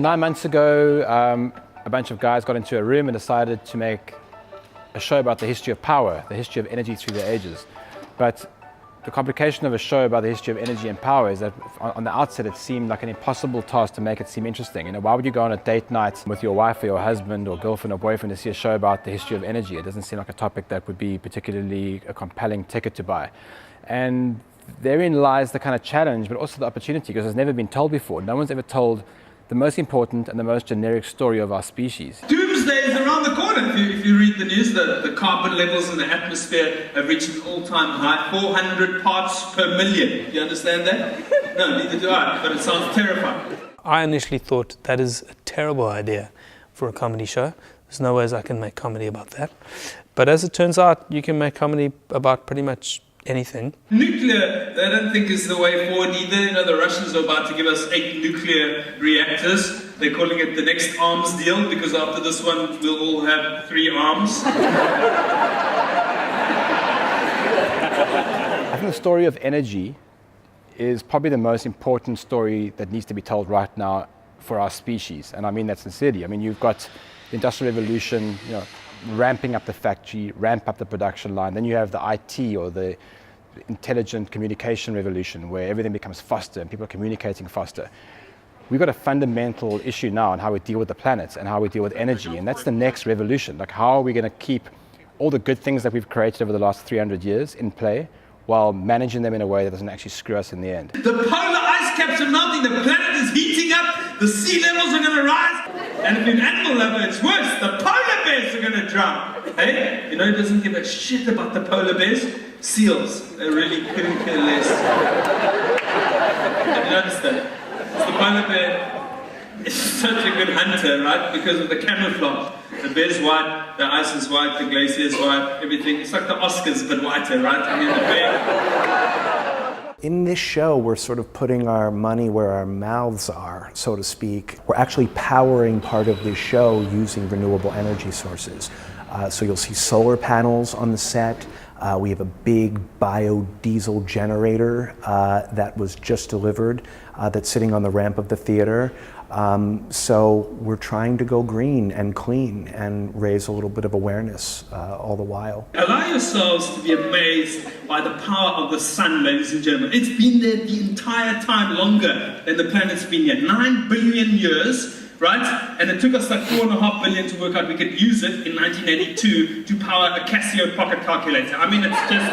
9 months ago, a bunch of guys got into a room and decided to make a show about the history of power, the history of energy through the ages. But the complication of a show about the history of energy and power is that on the outset it seemed like an impossible task to make it seem interesting. You know, why would you go on a date night with your wife or your husband or girlfriend or boyfriend to see a show about the history of energy? It doesn't seem like a topic that would be particularly a compelling ticket to buy. And therein lies the kind of challenge, but also the opportunity, because it's never been told before. No one's ever told the most important and the most generic story of our species. Doomsday is around the corner. If you read the news, the carbon levels in the atmosphere have reached an all-time high, 400 parts per million. Do you understand that? No, neither do I, but it sounds terrifying. I initially thought that is a terrible idea for a comedy show. There's no ways I can make comedy about that. But as it turns out, you can make comedy about pretty much anything. Nuclear, they don't think is the way forward either. You know, the Russians are about to give us 8 nuclear reactors. They're calling it the next arms deal, because after this one, we'll all have 3 arms. I think the story of energy is probably the most important story that needs to be told right now for our species. And I mean that sincerely. I mean, you've got the Industrial Revolution, you know, ramping up the factory, ramp up the production line. Then you have the IT, or the intelligent communication revolution, where everything becomes faster and people are communicating faster. We've got a fundamental issue now on how we deal with the planet and how we deal with energy, and that's the next revolution. Like, how are we going to keep all the good things that we've created over the last 300 years in play while managing them in a way that doesn't actually screw us in the end? The polar ice caps are melting, the planet is heating up, the sea levels are going to rise, and if you're an animal lover, it's worse, the polar bears are going to drown. Hey, you know who doesn't give a shit about the polar bears? Seals. They really couldn't care less. Have you noticed that? The polar bear is such a good hunter, right? Because of the camouflage. The bear's white, the ice is white, the glacier's white, everything. It's like the Oscars, but whiter, right? I mean, the bear. In this show, we're sort of putting our money where our mouths are, so to speak. We're actually powering part of this show using renewable energy sources. So you'll see solar panels on the set. We have a big biodiesel generator that was just delivered that's sitting on the ramp of the theater. So we're trying to go green and clean and raise a little bit of awareness all the while. Allow yourselves to be amazed by the power of the sun, ladies and gentlemen. It's been there the entire time, longer than the planet's been here. 9 billion years. Right? And it took us like 4.5 billion to work out we could use it in 1982 to power a Casio pocket calculator. I mean, it's just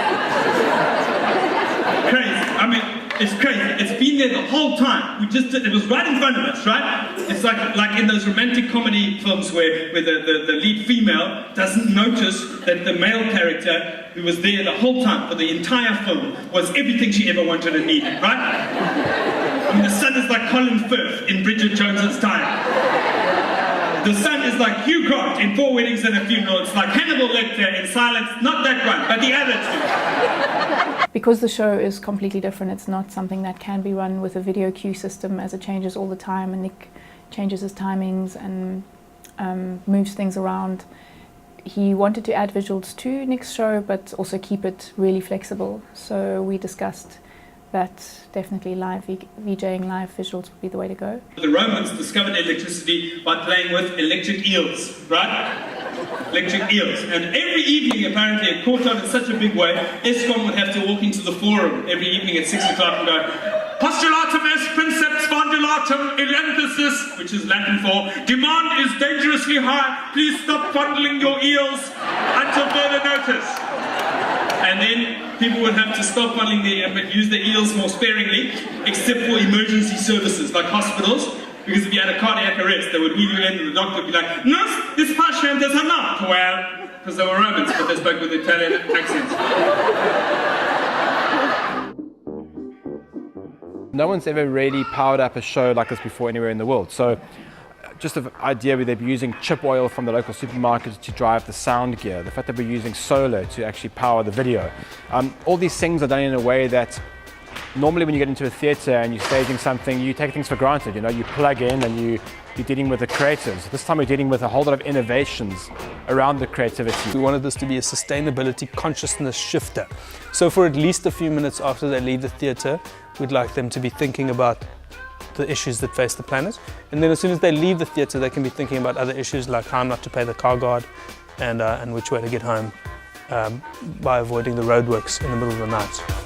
crazy. I mean, it's crazy. It's been there the whole time. It was right in front of us, right? It's like in those romantic comedy films where the lead female doesn't notice that the male character who was there the whole time for the entire film was everything she ever wanted and needed, right? I mean, the sun is like Colin Firth in Bridget Jones's Time. The sun is like Hugh Grant in 4 Weddings and a Funeral. It's like Hannibal Lecter in Silence, not that one, but the other two. Because the show is completely different, it's not something that can be run with a video cue system, as it changes all the time, and Nick changes his timings and moves things around. He wanted to add visuals to Nick's show, but also keep it really flexible. So we discussed that definitely live VJing, live visuals would be the way to go. The Romans discovered electricity by playing with electric eels, right? Electric eels. And every evening, apparently, it caught on in such a big way, Eskom would have to walk into the forum every evening at 6 o'clock and go, Postulatum est princeps fondulatum elenthesis, which is Latin for, demand is dangerously high, please stop fondling your eels until further notice. And then people would have to stop fondling but use the eels more sparingly, except for emergency services like hospitals, because if you had a cardiac arrest, they would wheel you in and the doctor would be like, Nurse, this patient is not well, because they were Romans, but they spoke with Italian accents. No one's ever really powered up a show like this before anywhere in the world. So just the idea where they'd be using chip oil from the local supermarket to drive the sound gear, the fact that we're using solar to actually power the video. All these things are done in a way that normally when you get into a theatre and you're staging something, you take things for granted. You know, you plug in and you're dealing with the creatives. This time we're dealing with a whole lot of innovations around the creativity. We wanted this to be a sustainability consciousness shifter. So for at least a few minutes after they leave the theatre, we'd like them to be thinking about the issues that face the planet. And then as soon as they leave the theatre, they can be thinking about other issues like how not to pay the car guard and which way to get home by avoiding the roadworks in the middle of the night.